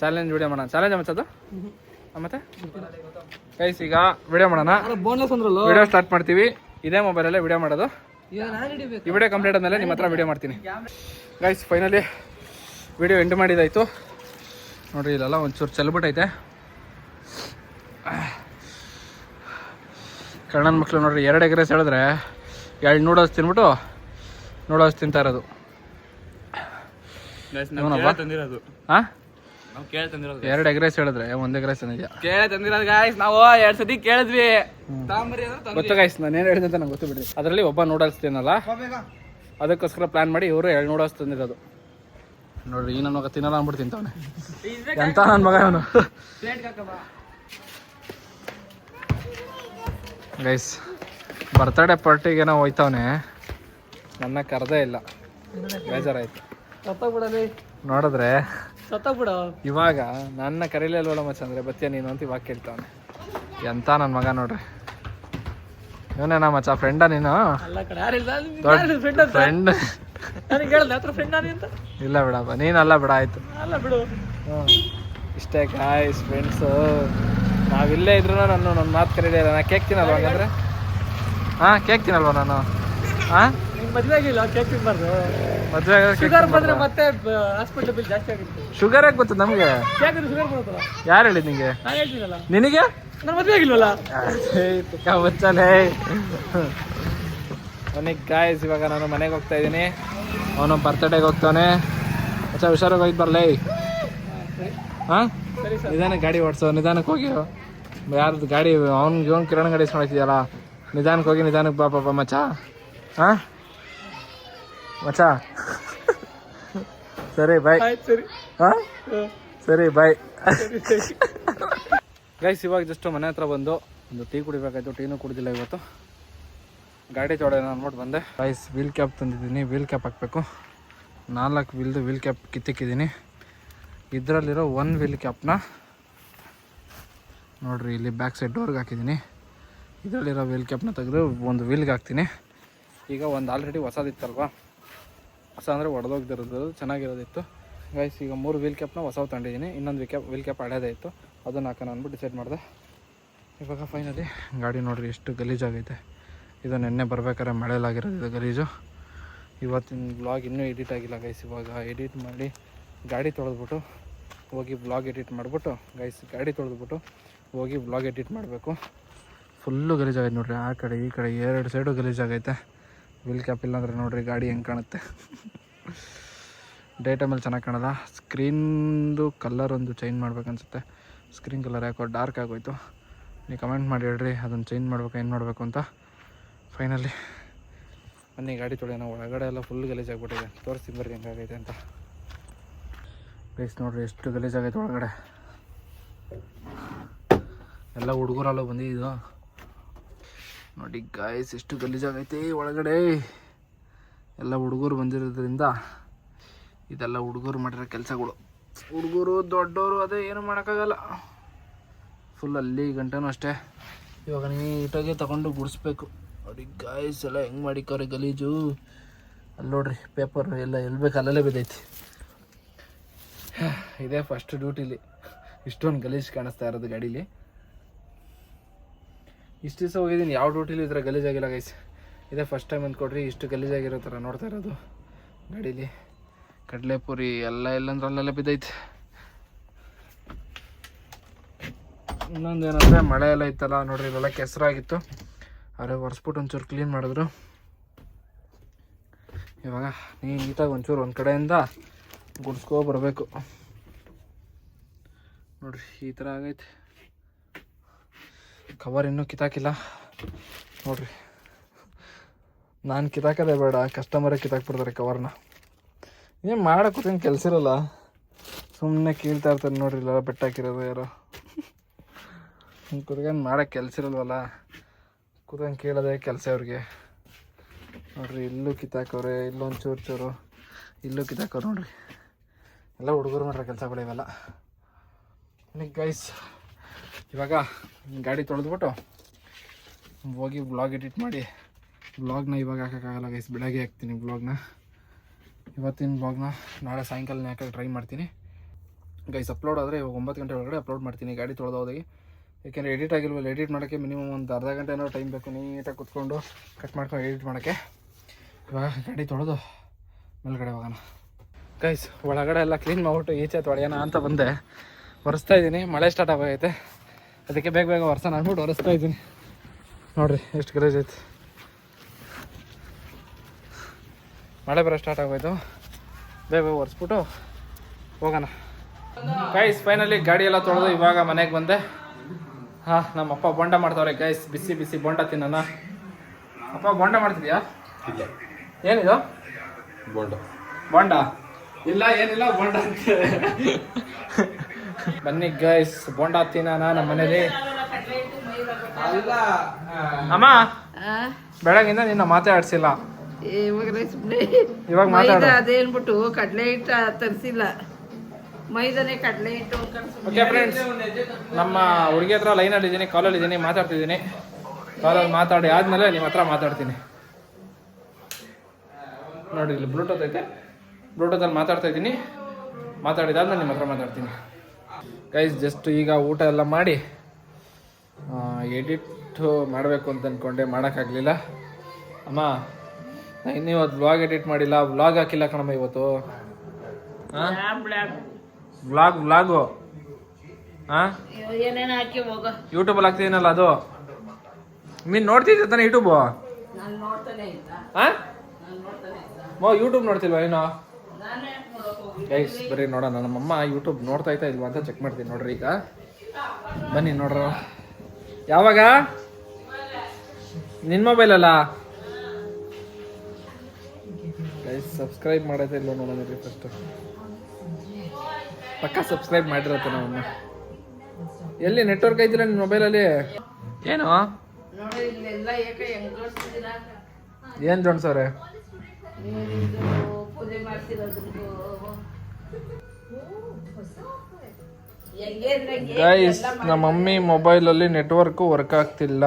Speaker 1: ಚಾಲೆಂಜ್ ವಿಡಿಯೋ ಮಾಡೋಣ. ಚಾಲೆಂಜ್ ಮಚ್ಚದು ಮತ್ತೆ ಗೈಸ್ ಈಗ ವಿಡಿಯೋ ಮಾಡೋಣ. ವಿಡಿಯೋ ಸ್ಟಾರ್ಟ್ ಮಾಡ್ತೀವಿ. ಇದೇ ಮೊಬೈಲಲ್ಲೇ ವಿಡಿಯೋ ಮಾಡೋದು. ಈ ವಿಡಿಯೋ ಕಂಪ್ಲೀಟ್ ಆದಮೇಲೆ ನಿಮ್ಮ ಹತ್ರ ವಿಡಿಯೋ ಮಾಡ್ತೀನಿ. ಗೈಸ್ ಫೈನಲಿ ವಿಡಿಯೋ ಎಂಡ್ ಮಾಡಿದಾಯಿತು. ನೋಡಿರಿ ಇಲ್ಲೆಲ್ಲ ಒಂಚೂರು ಚೆಲ್ಬಿಟ್ಟೈತೆ. ಕಣ್ಣನ ಮಕ್ಕಳು ನೋಡ್ರಿ 2 ಎಗ್ ರೈಸ್ ಹೇಳಿದ್ರೆ 2 ನೂಡಲ್ಸ್ ತಿನ್ಬಿಟ್ಟು ನೂಡಲ್ಸ್ ತಿಂತಾ ಇರೋದು. ಹಾಂ 2 ಎಗ್ ರೈಸ್ ಹೇಳಿದ್ರೆ 1 ಎಗ್ ರೈಸ್ ತಂದಿದ್ಯಾ?
Speaker 2: ತಂದಿರೋದು ಗಾಯ್ಸ್. ನಾವು 2 ಸತಿ ಕೇಳಿದ್ವಿ.
Speaker 1: ಗೊತ್ತು ಗಾಯ್ಸ್, ನಾನು ಏನು ಹೇಳಿದೆ ಅಂತ ನಂಗೆ ಗೊತ್ತು ಬಿಡ್ರಿ. ಅದರಲ್ಲಿ ಒಬ್ಬ ನೂಡಲ್ಸ್ ತಿನ್ನಲ್ಲ, ಅದಕ್ಕೋಸ್ಕರ ಪ್ಲಾನ್ ಮಾಡಿ ಇವರು 2 ನೂಡಲ್ಸ್ ತಂದಿರೋದು. ನೋಡ್ರಿ ಈ ನನ್ನ ಮಗ ತಿನ್ನಲ್ಲ ಅಂದ್ಬಿಟ್ಟು ತಿಂತವನೆ. ಎಂತ ನನ್ನ ಮಗ ಅವನು. ಗೈಸ್ ಬರ್ತಡೇ ಪಾರ್ಟಿಗೇನೋ ಹೋಯ್ತವನೆ, ನನ್ನ ಕರೆದೇ ಇಲ್ಲ. ಬೇಜಾರಾಯ್ತು. ನೋಡಿದ್ರೆ ಇವಾಗ ನನ್ನ ಕರೀಲೇ ಇಲ್ವಲ್ಲ ಮಚ್ಚ ಅಂದ್ರೆ ಬತ್ತೀಯ ನೀನು ಅಂತ ಇವಾಗ ಕೇಳ್ತಾವನೆ. ಎಂತ ನನ್ನ ಮಗ ನೋಡ್ರಿ. ಇವನೇನಾ ಮಚ್ಚ ಫ್ರೆಂಡಾ ನೀನು? ಫ್ರೆಂಡ್ ಇಲ್ಲ ಬಿಡಪ್ಪ, ನೀನಲ್ಲ ಬಿಡ. ಆಯ್ತು ಇಷ್ಟೇ ಗಾಯ್ಸ್ ಫ್ರೆಂಡ್ಸು. ನಾವಿಲ್ಲೇ ಇದ್ರು ನನ್ನ ಮಾತು ಕರೀಲಿಲ್ಲ. ನಾನು ಕೇಕ್ ತಿನ್ನಲ್ವ ಹಂಗಂದ್ರೆ? ಹಾಂ ಕೇಕ್ ತಿನ್ನಲ್ವ ನಾನು? ಹಾಂ ಮದುವೆ ಶುಗರ್ ಯಾಕೆ ಗೊತ್ತು ನಮಗೆ? ಯಾರು ಹೇಳಿದ್ ನಿಂಗೆ? ನಿನಗೆ ಮದುವೆ ಆಗಿಲ್ವಲ್ಲ ಬಚ್ಚಲೇ. ಅವನಿಗೆ ಗಾಯ್ಸ್ ಇವಾಗ ನಾನು ಮನೆಗೆ ಹೋಗ್ತಾ ಇದ್ದೀನಿ. ಅವನು ಬರ್ತಡೇಗೆ ಹೋಗ್ತಾನೆ. ಅಚ್ಚಾ ಹುಷಾರಾಗಿ ಹೋಗಿ ಬರಲೇ. ಹಾಂ ನಿಧಾನಕ್ಕೆ ಗಾಡಿ ಓಡಿಸೋ, ನಿಧಾನಕ್ಕೆ ಹೋಗಿ. ಯಾರ್ದು ಗಾಡಿ ಅವ್ನಿಗೆ ಇವನು ಕಿರಣ್ ಗಾಡಿ ಇಸ್ಕೊಂಡೋಗ್ತಿದ್ಯಲ್ಲ, ನಿಧಾನಕ್ಕೆ ಹೋಗಿ ನಿಧಾನಕ್ಕೆ ಬಾ ಪಾಪ ಮಚ್ಚ. ಹಾಂ ಮಚ್ಚ ಸರಿ ಬಾಯ್. ಹಾಂ ಸರಿ ಬಾಯ್. ಗೈಸ್ ಇವಾಗ ಜಸ್ಟ್ ಮನೆ ಹತ್ರ ಬಂದು ಒಂದು ಟೀ ಕುಡಿಬೇಕಾಯ್ತು. ಟೀನೂ ಕುಡಿದಿಲ್ಲ ಇವತ್ತು. ಗಾಡಿ ತೊಳೆಯೋಣ ಅಂದ್ಬಿಟ್ಟು ಬಂದೆ. ಗೈಸ್ ವೀಲ್ ಕ್ಯಾಪ್ ತಂದಿದ್ದೀನಿ. ವೀಲ್ ಕ್ಯಾಪ್ ಹಾಕಬೇಕು. 4 ವೀಲ್ದು ವೀಲ್ ಕ್ಯಾಪ್ ಕಿತ್ತಿಕ್ಕಿದ್ದೀನಿ. ಇದರಲ್ಲಿರೋ 1 ವೀಲ್ ಕ್ಯಾಪ್ನ ನೋಡಿರಿ ಇಲ್ಲಿ ಬ್ಯಾಕ್ ಸೈಡ್ ಡೋರ್ಗೆ ಹಾಕಿದ್ದೀನಿ. ಇದರಲ್ಲಿರೋ ವೀಲ್ ಕ್ಯಾಪ್ನ ತೆಗೆದು ಒಂದು ವೀಲ್ಗೆ ಹಾಕ್ತೀನಿ. ಈಗ ಒಂದು ಆಲ್ರೆಡಿ ಹೊಸದಿತ್ತಲ್ವಾ, ಹೊಸ ಅಂದರೆ ಒಡೆದೋಗ್ದಿರೋದು ಚೆನ್ನಾಗಿರೋದಿತ್ತು. ಗೈಸ್ ಈಗ 3 ವೀಲ್ ಕ್ಯಾಪ್ನ ಹೊಸವು ತಗೊಂಡಿದ್ದೀನಿ. ಇನ್ನೊಂದು ವೀಲ್ ಕ್ಯಾಪ್ ಹಳೇದೇ ಇತ್ತು, ಅದನ್ನು ಹಾಕೋಣ ಅಂದ್ಬಿಟ್ಟು ಡಿಸೈಡ್ ಮಾಡಿದೆ. ಇವಾಗ ಫೈನಲಿ ಗಾಡಿ ನೋಡಿರಿ ಎಷ್ಟು ಗಲೀಜಾಗೈತೆ. ಇದು ನೆನ್ನೆ ಬರ್ಬೇಕಾದ್ರೆ ಮಳೆಲಾಗಿರೋದು ಇದು ಗಲೀಜು. ಇವತ್ತಿನ ಬ್ಲಾಗ್ ಇನ್ನೂ ಎಡಿಟ್ ಆಗಿಲ್ಲ ಗೈಸ್. ಇವಾಗ ಎಡಿಟ್ ಮಾಡಿ ಗಾಡಿ ತೊಳೆದ್ಬಿಟ್ಟು ಹೋಗಿ ಬ್ಲಾಗ್ ಎಡಿಟ್ ಮಾಡಿಬಿಟ್ಟು ಗೈಸ್ ಗಾಡಿ ತೊಳೆದ್ಬಿಟ್ಟು ಹೋಗಿ ಬ್ಲಾಗ್ ಎಡಿಟ್ ಮಾಡಬೇಕು. ಫುಲ್ಲು ಗಲೀಜಾಗೈತೆ ನೋಡಿರಿ. ಆ ಕಡೆ ಈ ಕಡೆ 2 ಸೈಡು ಗಲೀಜಾಗೈತೆ. ವೀಲ್ ಕ್ಯಾಪ್ ಇಲ್ಲಾಂದರೆ ನೋಡಿರಿ ಗಾಡಿ ಹೆಂಗೆ ಕಾಣುತ್ತೆ. ಡೇ ಟೈಮಲ್ಲಿ ಚೆನ್ನಾಗಿ ಕಾಣಲ್ಲ. ಸ್ಕ್ರೀನ್ದು ಕಲರ್ ಒಂದು ಚೇಂಜ್ ಮಾಡ್ಬೇಕನ್ಸುತ್ತೆ. ಸ್ಕ್ರೀನ್ ಕಲರ್ ಯಾಕೋ ಡಾರ್ಕ್ ಆಗೋಯ್ತು. ನೀವು ಕಮೆಂಟ್ ಮಾಡಿ ಹೇಳ್ರಿ ಅದನ್ನು ಚೇಂಜ್ ಮಾಡ್ಬೇಕು, ಏನು ಮಾಡಬೇಕು ಅಂತ. ಫೈನಲಿ ಬನ್ನಿ ಗಾಡಿ ತೊಳೆಯೋಣ. ಒಳಗಡೆ ಎಲ್ಲ ಫುಲ್ ಗಲೀಜಾಗ್ಬಿಟ್ಟಿದೆ. ತೋರಿಸ್ತೀನಿ ಬರ್ರಿ ಹೆಂಗಾಗೈತೆ ಅಂತ. ಪ್ಲೀಸ್ ನೋಡಿರಿ ಎಷ್ಟು ಗಲೀಜಾಗೈತೆ ಒಳಗಡೆ. ಎಲ್ಲ ಹುಡುಗರಲ್ಲೂ ಬಂದಿದ್ದು ನೋಡಿ ಗಾಯ್ಸ್ ಎಷ್ಟು ಗಲೀಜಾಗೈತೆ ಒಳಗಡೆ. ಎಲ್ಲ ಹುಡುಗರು ಬಂದಿರೋದ್ರಿಂದ ಇದೆಲ್ಲ ಹುಡುಗರು ಮಾಡಿರೋ ಕೆಲಸಗಳು. ಹುಡುಗರು ದೊಡ್ಡವರು ಅದೇ ಏನು ಮಾಡೋಕ್ಕಾಗಲ್ಲ. ಫುಲ್ ಅಲ್ಲಿ ಗಂಟೆನೂ ಅಷ್ಟೇ. ಇವಾಗ ನೀಟಾಗಿ ತಗೊಂಡು ಗುಡಿಸ್ಬೇಕು. ನೋಡಿ ಗಾಯ್ಸ್ ಎಲ್ಲ ಹೆಂಗೆ ಮಾಡಿಕವ್ರೆ ಗಲೀಜು. ಅಲ್ಲಿ ನೋಡ್ರಿ ಪೇಪರ್ ಎಲ್ಲ ಎಲ್ಲಿ ಬೇಕು ಅಲ್ಲಲ್ಲೇ ಬಿದ್ದೈತಿ. ಇದೇ ಫಸ್ಟ್ ಡ್ಯೂಟಿಲಿ ಇಷ್ಟೊಂದು ಗಲೀಜು ಕಾಣಿಸ್ತಾ ಇರೋದು ಗಾಡೀಲಿ. ಇಷ್ಟು ದಿವಸ ಹೋಗಿದ್ದೀನಿ, ಯಾವ ಡ್ಯೂಟಿಲಿ ಈ ಥರ ಗಲೀಜಾಗಿಲ್ಲ ಗೈಸ್. ಇದೇ ಫಸ್ಟ್ ಟೈಮ್ ಅಂದ್ಕೊಡ್ರಿ ಇಷ್ಟು ಗಲೀಜಾಗಿರೋ ಥರ ನೋಡ್ತಾ ಇರೋದು ಗಾಡೀಲಿ. ಕಡಲೆಪುರಿ ಎಲ್ಲ ಎಲ್ಲಂದ್ರೆ ಅಲ್ಲೆಲ್ಲ ಬಿದ್ದೈತೆ. ಇನ್ನೊಂದೇನಂದರೆ ಮಳೆ ಎಲ್ಲ ಇತ್ತಲ್ಲ ನೋಡ್ರಿ, ಇವೆಲ್ಲ ಕೆಸರಾಗಿತ್ತು. ಆದರೆ ಒರೆಸ್ಬಿಟ್ಟು ಒಂಚೂರು ಕ್ಲೀನ್ ಮಾಡಿದ್ರು. ಇವಾಗ ನೀಟಾಗಿ ಒಂಚೂರು ಒಂದು ಕಡೆಯಿಂದ ಗುಡ್ಸ್ಕೊ ಬರಬೇಕು. ನೋಡ್ರಿ ಈ ಥರ ಆಗೈತೆ. ಕವರ್ ಇನ್ನೂ ಕಿತ್ತಾಕಿಲ್ಲ ನೋಡ್ರಿ. ನಾನು ಕಿತ್ತಾಕೋದೇ ಬೇಡ, ಕಸ್ಟಮರೇ ಕಿತ್ತಾಕ್ಬಿಡ್ತಾರೆ ಕವರ್ನ. ಏನು ಮಾಡೋಕ್ಕೇನು ಕೆಲಸ ಇರಲ್ಲ, ಸುಮ್ಮನೆ ಕೀಳ್ತಾ ಇರ್ತಾರೆ ನೋಡ್ರಿ. ಇಲ್ಲ ಬೆಟ್ಟ ಹಾಕಿರೋದು ಯಾರೋ ಕುರ್ಗೇನು ಮಾಡೋಕ್ಕೆ ಕೆಲಸ ಇರಲ್ವಲ್ಲ, ಕೂತ್ಕೊಂಡು ಕೇಳೋದೆ ಕೆಲಸ ಅವ್ರಿಗೆ. ನೋಡ್ರಿ ಇಲ್ಲೂ ಕಿತ್ತಾಕವ್ರೆ, ಇಲ್ಲೊಂದು ಚೂರು ಇಲ್ಲೂ ಕಿತ್ತಾಕವ್ರು ನೋಡ್ರಿ. ಎಲ್ಲ ಹುಡುಗರು ಮಾಡ್ರೆ ಕೆಲಸಗಳು ಇವೆಲ್ಲ. ಗೈಸ್ ಇವಾಗ ಗಾಡಿ ತೊಳೆದ್ಬಿಟ್ಟು ಹೋಗಿ ವ್ಲಾಗ್ ಎಡಿಟ್ ಮಾಡಿ ವ್ಲಾಗ್ನ ಇವಾಗ ಹಾಕೋಕ್ಕಾಗಲ್ಲ ಗೈಸ್, ಬೆಳಗ್ಗೆ ಹಾಕ್ತೀನಿ ವ್ಲಾಗ್ನ. ಇವತ್ತಿನ ವ್ಲಾಗ್ನ ನಾಳೆ ಸಾಯಂಕಾಲ ಹಾಕಕ್ಕೆ ಟ್ರೈ ಮಾಡ್ತೀನಿ ಗೈಸ್. ಅಪ್ಲೋಡ್ ಆದರೆ ಇವಾಗ 9 ಗಂಟೆ ಒಳಗಡೆ ಅಪ್ಲೋಡ್ ಮಾಡ್ತೀನಿ ಗಾಡಿ ತೊಳೆದೋದಾಗಿ. ಯಾಕೆಂದರೆ ಎಡಿಟ್ ಆಗಿಲ್ವಲ್ಲ, ಎಡಿಟ್ ಮಾಡೋಕ್ಕೆ ಮಿನಿಮಮ್ ಒಂದು ಅರ್ಧ ಗಂಟೆ ಏನೋ ಟೈಮ್ ಬೇಕು ನೀಟಾಗಿ ಕುತ್ಕೊಂಡು ಕಟ್ ಮಾಡ್ಕೊಂಡು ಎಡಿಟ್ ಮಾಡೋಕ್ಕೆ. ಇವಾಗ ಗಾಡಿ ತೊಳೆದು ಮೇಲ್ಗಡೆ ಹೋಗೋಣ ಗೈಸ್. ಒಳಗಡೆ ಎಲ್ಲ ಕ್ಲೀನ್ ಮಾಡಿಬಿಟ್ಟು ಈಚೆ ತೊಳೆಯೋಣ ಅಂತ ಬಂದೆ. ಒರೆಸ್ತಾ ಇದ್ದೀನಿ, ಮಳೆ ಸ್ಟಾರ್ಟ್ ಆಗೋಗೈತೆ, ಅದಕ್ಕೆ ಬೇಗ ಬೇಗ ಒರೆಸೋಣ ಅಂದ್ಬಿಟ್ಟು ಒರೆಸ್ತಾ ಇದ್ದೀನಿ. ನೋಡಿರಿ ಎಷ್ಟು ಗಲೀಜ್ ಐತೆ, ಮಳೆ ಬರೋ ಸ್ಟಾರ್ಟ್ ಆಗೋಯ್ತು. ಬೇಗ ಬೇಗ ಒರೆಸ್ಬಿಟ್ಟು ಹೋಗೋಣ ಗೈಸ್. ಫೈನಲಿ ಗಾಡಿ ಎಲ್ಲ ತೊಳೆದು ಇವಾಗ ಮನೆಗೆ ಬಂದೆ. ಹಾಂ, ನಮ್ಮಪ್ಪ ಬೋಂಡ ಮಾಡ್ತಾವ್ರೆ ಗೈಸ್, ಬಿಸಿ ಬಿಸಿ ಬೋಂಡ ತಿನ್ನೋಣ. ಅಪ್ಪ ಬೋಂಡ ಮಾಡ್ತಿದ್ಯಾ? ಏನಿದು ಬೋಂಡ? ಇಲ್ಲ ಏನಿಲ್ಲ ಬೋಂಡ ಅಂತ. ಬನ್ನಿ ಗೈಸ್ ಬೋಂಡ ತಿನ್ನೋಣ ನಮ್ಮ ಮನೇಲಿ. ಅಮ್ಮ ಬೆಳಗಿಂದ ನಿನ್ನ ಮಾತಾಡ್ಸಿಲ್ಲ, ಇವಾಗ ಮಾತಾಡ.
Speaker 3: ಅದೇನ್ಬಿಟ್ಟು ಕಡಲೆ ಹಿಟ್ಟು ತರಿಸಿಲ್ಲ, ಮೈದಾನೆ ಕಡಲೆ ಹಿಟ್ಟು.
Speaker 1: ಓಕೆ ಫ್ರೆಂಡ್ಸ್, ನಮ್ಮ ಹುಡುಗಿ ಹತ್ರ ಲೈನಲ್ಲಿ ಇದ್ದೀನಿ, ಕಾಲಲ್ಲಿ ಇದ್ದೀನಿ, ಮಾತಾಡ್ತಿದ್ದೀನಿ. ಕಾಲಲ್ಲಿ ಮಾತಾಡಿ ಆದ್ಮೇಲೆ ನಿಮ್ಮ ಹತ್ರ ಮಾತಾಡ್ತೀನಿ. ನೋಡಿ ಇಲ್ಲಿ ಬ್ಲೂಟೂತ್ ಐತೆ, ಬ್ಲೂಟೂತಲ್ಲಿ ಮಾತಾಡ್ತಾ ಇದ್ದೀನಿ. ಮಾತಾಡಿದಾದ್ಮೇಲೆ ನಿಮ್ಮ ಹತ್ರ ಮಾತಾಡ್ತೀನಿ ಗೈಸ್. ಜಸ್ಟ್ ಈಗ ಊಟ ಎಲ್ಲ ಮಾಡಿ ಎಡಿಟ್ ಮಾಡಬೇಕು ಅಂತ ಅಂದ್ಕೊಂಡೆ, ಮಾಡೋಕ್ಕಾಗಲಿಲ್ಲ. ಅಮ್ಮ ಇನ್ನು ಇವತ್ತು ವ್ಲಾಗ್ ಎಡಿಟ್ ಮಾಡಿಲ್ಲ, ವ್ಲಾಗ್ ಹಾಕಿಲ್ಲ ಕಣಮ್ಮ ಇವತ್ತು. ವ್ಲಾಗು ಹಾಂ
Speaker 3: ಏನೇನು ಹಾಕಿ ಹೋಗ
Speaker 1: ಯೂಟ್ಯೂಬಲ್ಲಿ ಹಾಕ್ತಿದ್ದೀನಲ್ಲ ಅದು. ನೀನು ನೋಡ್ತಿದ್ದೆ ತಾನೆ ಯೂಟ್ಯೂಬು?
Speaker 3: ನಾನು ನೋಡ್ತಾನೆ ಇಲ್ಲ.
Speaker 1: ಹಾಂ ಯೂಟ್ಯೂಬ್ ನೋಡ್ತಿಲ್ವಾ ಏನೋ ಗೈಸ್? ಬರೀ ನೋಡೋಣ, ನಮ್ಮಮ್ಮ ಯೂಟ್ಯೂಬ್ ನೋಡ್ತಾ ಇಲ್ವಾ ಅಂತ ಚೆಕ್ ಮಾಡ್ತೀನಿ ನೋಡ್ರಿ. ಈಗ ಬನ್ನಿ ನೋಡ್ರ. ಯಾವಾಗ? ನಿನ್ನ ಮೊಬೈಲಲ್ಲ ಗೈಸ್. ಸಬ್ಸ್ಕ್ರೈಬ್ ಮಾಡೈತೆ ಇಲ್ವ ನೋಡೋಣ ಫಸ್ಟ್. ಪಕ್ಕ ಸಬ್ಸ್ಕ್ರೈಬ್ ಮಾಡಿರತ್ತೆ ನಮ್ಮಮ್ಮ. ಎಲ್ಲಿ ನೆಟ್ವರ್ಕ್ ಐತಿಲ್ಲ ನಿನ್ನ ಮೊಬೈಲಲ್ಲಿ? ಏನು ಏನು ಜೋಡ್ಸವ್ರೆ? ಗೈಸ್ ನಮ್ಮ ಮಮ್ಮಿ ಮೊಬೈಲಲ್ಲಿ ನೆಟ್ವರ್ಕು ವರ್ಕ್ ಆಗ್ತಿಲ್ಲ.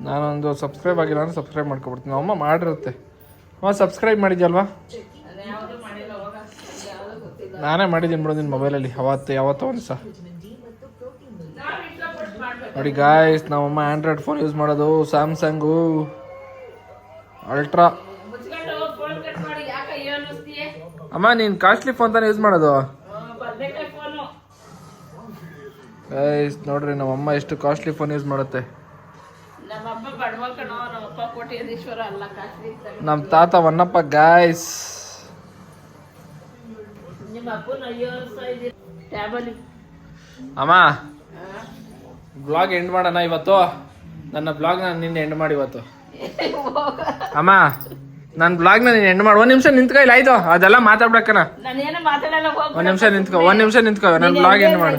Speaker 1: ನಾನೊಂದು ಸಬ್ಸ್ಕ್ರೈಬ್ ಆಗಿಲ್ಲ ಅಂದ್ರೆ ಸಬ್ಸ್ಕ್ರೈಬ್ ಮಾಡ್ಕೊಬಿಡ್ತೀನಿ. ಅಮ್ಮ ಮಾಡಿರುತ್ತೆ. ಸಬ್ಸ್ಕ್ರೈಬ್ ಮಾಡಿದ್ಯಲ್ವಾ? ನಾನೇ ಮಾಡಿದ್ದೀನಿ ಬಿಡು ನಿನ್ನ ಮೊಬೈಲಲ್ಲಿ ಯಾವತ್ತೋ ಒಂದು ಸಹ. ನೋಡಿ ಗಾಯ್ಸ್, ನಮ್ಮಮ್ಮ ಆಂಡ್ರಾಯ್ಡ್ ಫೋನ್ ಯೂಸ್ ಮಾಡೋದು, ಸ್ಯಾಮ್ಸಂಗು ಅಲ್ಟ್ರಾ. ಅಮ್ಮ ನೀನು ಕಾಸ್ಟ್ಲಿ ಫೋನ್ ತಾನೇ ಯೂಸ್ ಮಾಡೋದು? ಗೈಸ್ ನೋಡ್ರಿ ನಮ್ಮಮ್ಮ ಎಷ್ಟು ಕಾಸ್ಟ್ಲಿ ಫೋನ್ ಯೂಸ್ ಮಾಡುತ್ತೆ. ನಮ್ಮ ತಾತ ವನ್ನಪ್ಪ ಗಾಯ್ಸ್. ಅಮ್ಮ ಬ್ಲಾಗ್ ಎಂಡ್ ಮಾಡೋಣ ಇವತ್ತು. ನನ್ನ ಬ್ಲಾಗ್ನ ನಿನ್ನೆ ಎಂಡ್ ಮಾಡಿ ಇವತ್ತು. ಅಮ್ಮ ನನ್ನ ಬ್ಲಾಗ್ನ ನೀನು ಎಂಡ್ ಮಾಡಿ. 1 ನಿಮಿಷ ನಿಂತ್ಕೊ, ಇಲ್ಲ ಆಯ್ತು ಅದೆಲ್ಲ ಮಾತಾಡ್ಬೇಕನ. 1 ನಿಮಿಷ ನಿಂತ್ಕೊ, 1 ನಿಮಿಷ ನಿಂತ್ಕೊ. ನನ್ನ ಬ್ಲಾಗ್ ಎಂಡ್ ಮಾಡು.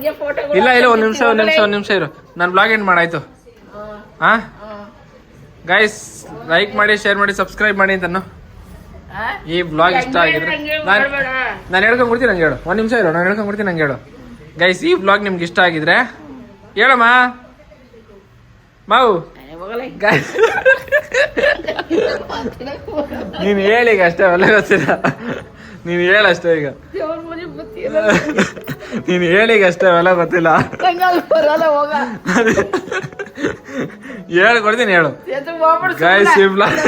Speaker 1: ಇಲ್ಲ 1 ನಿಮಿಷ ಇರು. ನನ್ನ ಬ್ಲಾಗ್ ಎಂಡ್ ಮಾಡಾಯ್ತು. ಹಾಂ ಗೈಸ್, ಲೈಕ್ ಮಾಡಿ, ಶೇರ್ ಮಾಡಿ, ಸಬ್ಸ್ಕ್ರೈಬ್ ಮಾಡಿ ಅಂತನು. ಈ ಬ್ಲಾಗ್ ಇಷ್ಟ ಆಗಿದ್ರೆ ನಾನು ಹೇಳ್ಕೊಂಡ್ಬಿಡ್ತೀನಿ, ನಂಗೆ ಹೇಳು. 1 ನಿಮಿಷ ಇರು, ನಾನು ಹೇಳ್ಕೊಂಡ್ಬಿಡ್ತೀನಿ, ನಂಗೆ ಹೇಳು. ಗೈಸ್ ಈ ಬ್ಲಾಗ್ ನಿಮ್ಗೆ ಇಷ್ಟ ಆಗಿದ್ರೆ ಹೇಳಮ್ಮ ಮಾವು. ಗೈಸ್ ನೀನು ಹೇಳೀಗ ಅಷ್ಟೇ, ಒಳ್ಳೆ ಗೊತ್ತಿಲ್ಲ. ನೀನು ಹೇಳಷ್ಟೇ ಈಗ, ನೀನು ಹೇಳೀಗ ಅಷ್ಟೇ, ಒಳ್ಳೆ ಗೊತ್ತಿಲ್ಲ. ಹೇಳ್ಕೊಡ್ತೀನಿ, ಹೇಳು. ಗೈಸ್ ಈ ಬ್ಲಾಗ್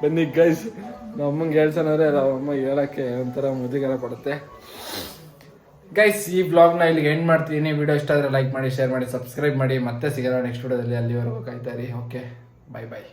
Speaker 1: ಬನ್ನಿ ಗೈಸ್. ನಮ್ಮಂಗೆ ಹೇಳ್ಸೋಣಂದ್ರೆ ಅಮ್ಮ ಹೇಳೋಕ್ಕೆ ಒಂಥರ ಮುಜುಗರ ಪಡುತ್ತೆ. ಗೈಸ್ ಈ ಬ್ಲಾಗ್ನ ಇಲ್ಲಿಗೆ ಎಂಡ್ ಮಾಡ್ತೀನಿ. ವಿಡಿಯೋ ಇಷ್ಟ ಆದರೆ ಲೈಕ್ ಮಾಡಿ, ಶೇರ್ ಮಾಡಿ, ಸಬ್ಸ್ಕ್ರೈಬ್ ಮಾಡಿ. ಮತ್ತೆ ಸಿಗೋಣ ನೆಕ್ಸ್ಟ್ ವಿಡಿಯೋದಲ್ಲಿ. ಅಲ್ಲಿವರೆಗೂ ಕಾಯ್ತಾ ಇರಿ. ಓಕೆ, ಬಾಯ್ ಬಾಯ್.